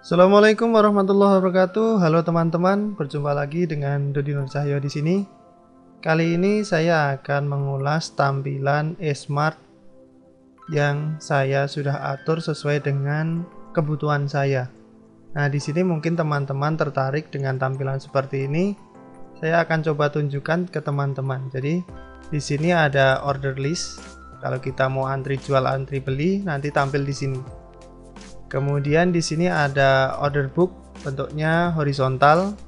Assalamualaikum warahmatullahi wabarakatuh. Halo teman-teman, berjumpa lagi dengan Dodi Nur Cahyo di sini. Kali ini saya akan mengulas tampilan eSmart yang saya sudah atur sesuai dengan kebutuhan saya. Nah, di sini mungkin teman-teman tertarik dengan tampilan seperti ini. Saya akan coba tunjukkan ke teman-teman. Jadi, di sini ada order list. Kalau kita mau antri jual, antri beli, nanti tampil di sini. Kemudian di sini ada order book, bentuknya horizontal.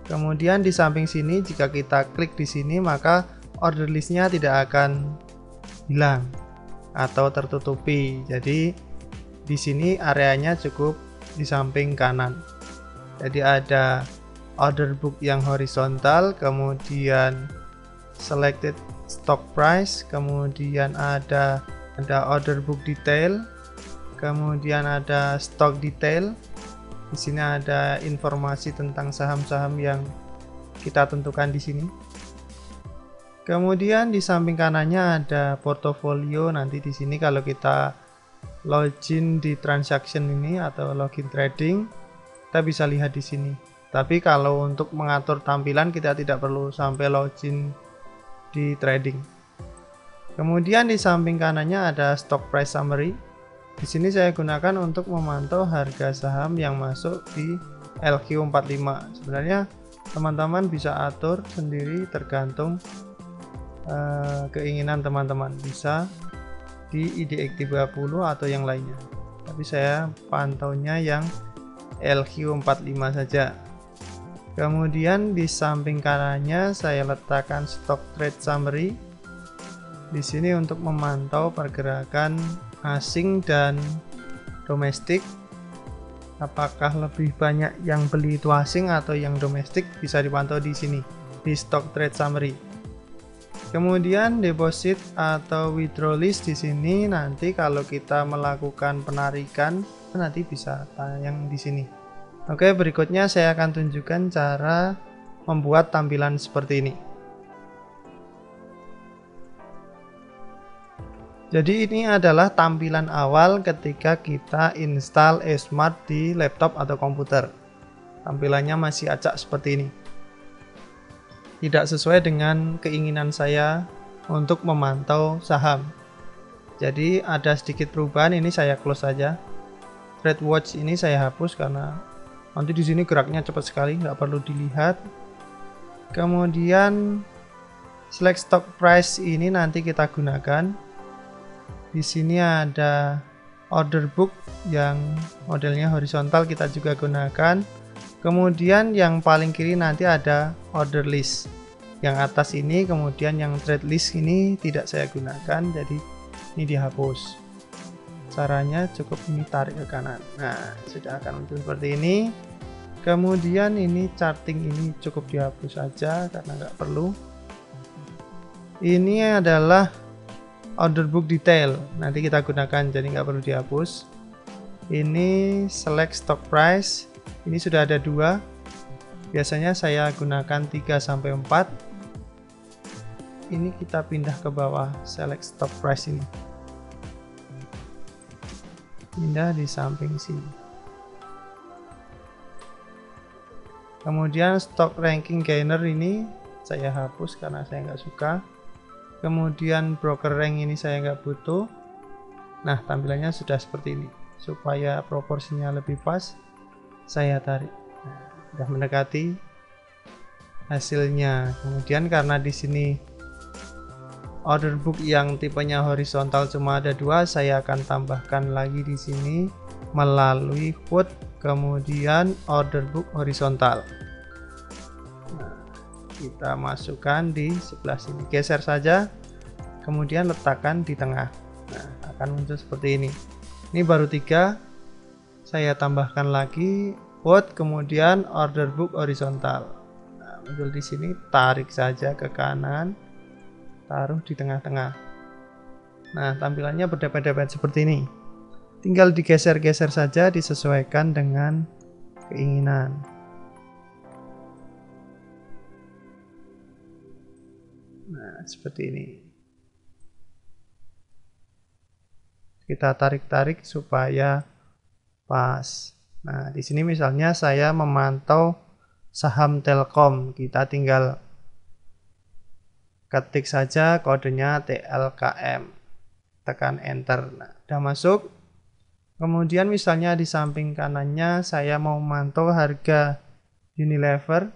Kemudian di samping sini jika kita klik di sini maka order listnya tidak akan hilang atau tertutupi. Jadi di sini areanya cukup di samping kanan. Jadi ada order book yang horizontal, kemudian selected stock price, kemudian ada order book detail. Kemudian ada stock detail. Di sini ada informasi tentang saham-saham yang kita tentukan di sini. Kemudian di samping kanannya ada portofolio. Nanti di sini kalau kita login di transaction ini atau login trading, kita bisa lihat di sini. Tapi kalau untuk mengatur tampilan kita tidak perlu sampai login di trading. Kemudian di samping kanannya ada stock price summary. Di sini saya gunakan untuk memantau harga saham yang masuk di LQ45. Sebenarnya teman-teman bisa atur sendiri tergantung keinginan teman-teman. Bisa di IDX30 atau yang lainnya. Tapi saya pantaunya yang LQ45 saja. Kemudian di samping kanannya saya letakkan stock trade summary. Di sini untuk memantau pergerakan asing dan domestik, apakah lebih banyak yang beli itu asing atau yang domestik, bisa dipantau di sini di stock trade summary. Kemudian deposit atau withdraw list di sini nanti kalau kita melakukan penarikan nanti bisa tayang di sini. Oke, berikutnya saya akan tunjukkan cara membuat tampilan seperti ini. Jadi ini adalah tampilan awal ketika kita install eSmart di laptop atau komputer. Tampilannya masih acak seperti ini. Tidak sesuai dengan keinginan saya untuk memantau saham. Jadi ada sedikit perubahan, ini saya close saja. Trade Watch ini saya hapus karena nanti di sini geraknya cepat sekali, nggak perlu dilihat. Kemudian select stock price ini nanti kita gunakan. Di sini ada order book yang modelnya horizontal, kita juga gunakan. Kemudian yang paling kiri nanti ada order list. Yang atas ini, kemudian yang trade list ini tidak saya gunakan, jadi ini dihapus. Caranya cukup ini tarik ke kanan. Nah, sudah akan muncul seperti ini. Kemudian ini charting ini cukup dihapus saja karena nggak perlu. Ini adalah order book detail, nanti kita gunakan, jadi nggak perlu dihapus. Ini select stock price, ini sudah ada 2, biasanya saya gunakan 3-4. Ini kita pindah ke bawah, select stock price ini pindah di samping sini. Kemudian stock ranking gainer ini saya hapus karena saya nggak suka. Kemudian broker rank ini saya nggak butuh. Nah, tampilannya sudah seperti ini. Supaya proporsinya lebih pas, saya tarik. Nah, sudah mendekati hasilnya. Kemudian karena di sini order book yang tipenya horizontal cuma ada 2, saya akan tambahkan lagi di sini melalui put, kemudian order book horizontal. Kita masukkan di sebelah sini, geser saja, kemudian letakkan di tengah. Nah, akan muncul seperti ini. Ini baru 3, saya tambahkan lagi put, kemudian order book horizontal. Nah, muncul di sini, tarik saja ke kanan, taruh di tengah-tengah. Nah, tampilannya berdepet-depet seperti ini. Tinggal digeser-geser saja, disesuaikan dengan keinginan. Nah, seperti ini. Kita tarik-tarik supaya pas. Nah, di sini misalnya saya memantau saham Telkom, kita tinggal ketik saja kodenya TLKM, tekan enter. Nah, udah masuk. Kemudian misalnya di samping kanannya saya mau memantau harga Unilever,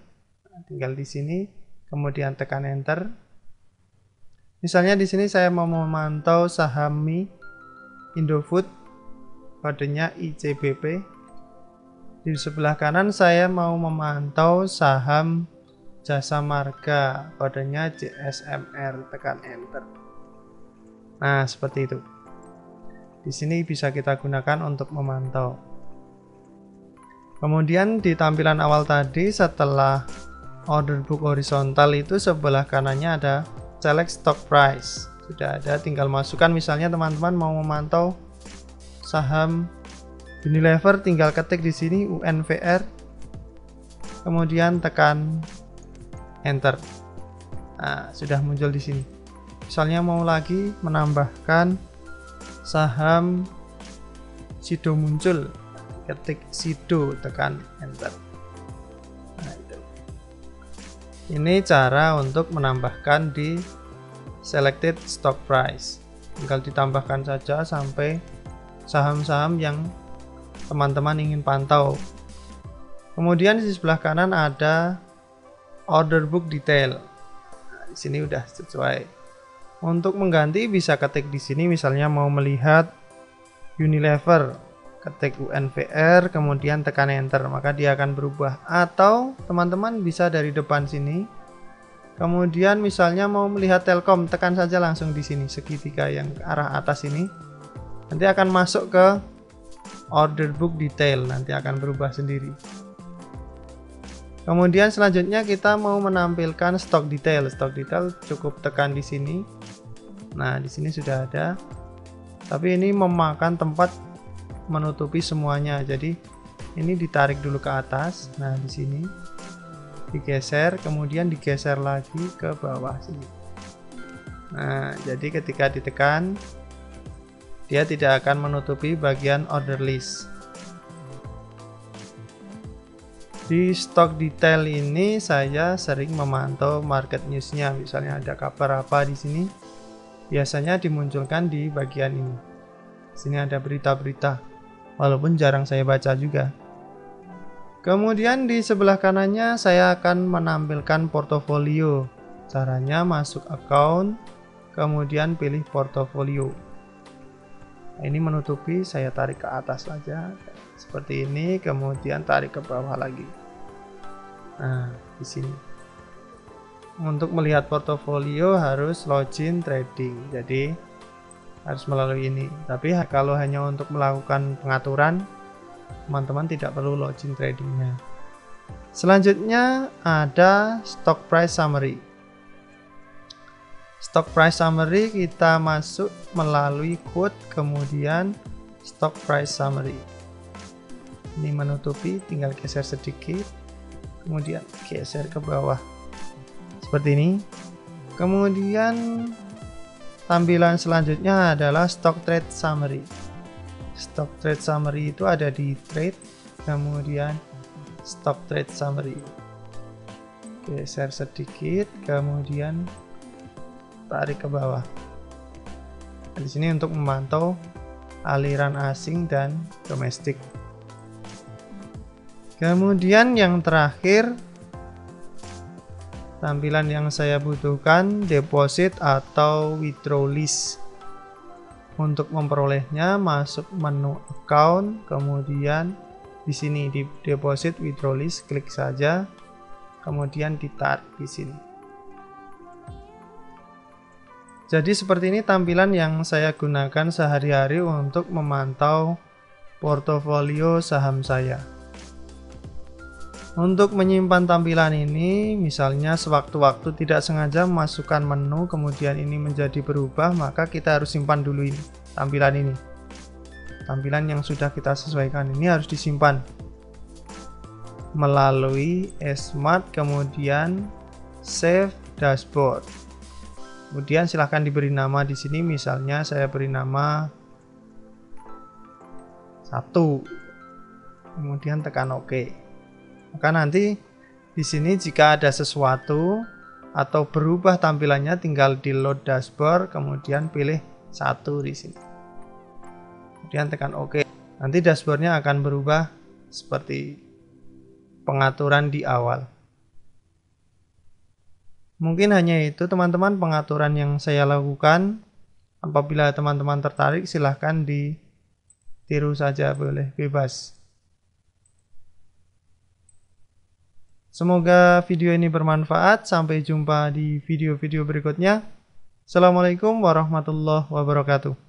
tinggal di sini, kemudian tekan enter. Misalnya di sini saya mau memantau saham mie Indofood, kodenya ICBP. Di sebelah kanan saya mau memantau saham Jasa Marga, kodenya JSMR, tekan enter. Nah, seperti itu. Di sini bisa kita gunakan untuk memantau. Kemudian di tampilan awal tadi, setelah order book horizontal itu sebelah kanannya ada select stock price. Sudah ada, tinggal masukkan. Misalnya teman-teman mau memantau saham Unilever, tinggal ketik di sini UNVR, kemudian tekan enter. Nah, sudah muncul di sini. Misalnya mau lagi menambahkan saham Sido muncul, ketik Sido, tekan enter. Nah, itu. Ini cara untuk menambahkan di selected stock price. Tinggal ditambahkan saja sampai saham-saham yang teman-teman ingin pantau. Kemudian di sebelah kanan ada order book detail. Nah, di sini udah sesuai. Untuk mengganti bisa ketik di sini, misalnya mau melihat Unilever, ketik UNVR, kemudian tekan enter, maka dia akan berubah. Atau teman-teman bisa dari depan sini. Kemudian misalnya mau melihat Telkom, tekan saja langsung di sini segitiga yang ke arah atas ini. Nanti akan masuk ke order book detail, nanti akan berubah sendiri. Kemudian selanjutnya kita mau menampilkan stock detail. Stock detail cukup tekan di sini. Nah, di sini sudah ada. Tapi ini memakan tempat menutupi semuanya. Jadi ini ditarik dulu ke atas. Nah, di sini digeser, kemudian digeser lagi ke bawah sini. Nah, jadi ketika ditekan dia tidak akan menutupi bagian order list. Di stock detail ini saya sering memantau market newsnya, misalnya ada kabar apa di sini, biasanya dimunculkan di bagian ini. Di sini ada berita-berita, walaupun jarang saya baca juga. Kemudian di sebelah kanannya saya akan menampilkan portofolio. Caranya masuk account, kemudian pilih portofolio. Nah, ini menutupi, saya tarik ke atas saja seperti ini, kemudian tarik ke bawah lagi. Nah, di sini untuk melihat portofolio harus login trading, jadi harus melalui ini. Tapi kalau hanya untuk melakukan pengaturan, teman-teman tidak perlu login tradingnya. Selanjutnya ada stock price summary. Stock price summary kita masuk melalui quote, kemudian stock price summary. Ini menutupi, tinggal geser sedikit, kemudian geser ke bawah seperti ini. Kemudian tampilan selanjutnya adalah stock trade summary. Stock trade summary itu ada di trade, kemudian stock trade summary. Geser sedikit, kemudian tarik ke bawah. Di sini untuk memantau aliran asing dan domestik. Kemudian yang terakhir, tampilan yang saya butuhkan deposit atau withdraw list. Untuk memperolehnya masuk menu account, kemudian di sini di deposit withdraw list, klik saja, kemudian ditarik di sini. Jadi seperti ini tampilan yang saya gunakan sehari-hari untuk memantau portofolio saham saya. Untuk menyimpan tampilan ini, misalnya sewaktu-waktu tidak sengaja memasukkan menu, kemudian ini menjadi berubah, maka kita harus simpan dulu ini, tampilan ini. Tampilan yang sudah kita sesuaikan ini harus disimpan melalui Smart, kemudian Save Dashboard. Kemudian silahkan diberi nama di sini, misalnya saya beri nama 1. kemudian tekan OK. Maka nanti di sini jika ada sesuatu atau berubah tampilannya tinggal di load dashboard, kemudian pilih 1 di sini. Kemudian tekan OK. Nanti dashboardnya akan berubah seperti pengaturan di awal. Mungkin hanya itu teman-teman pengaturan yang saya lakukan. Apabila teman-teman tertarik silahkan ditiru saja, boleh bebas. Semoga video ini bermanfaat. Sampai jumpa di video-video berikutnya. Assalamualaikum warahmatullahi wabarakatuh.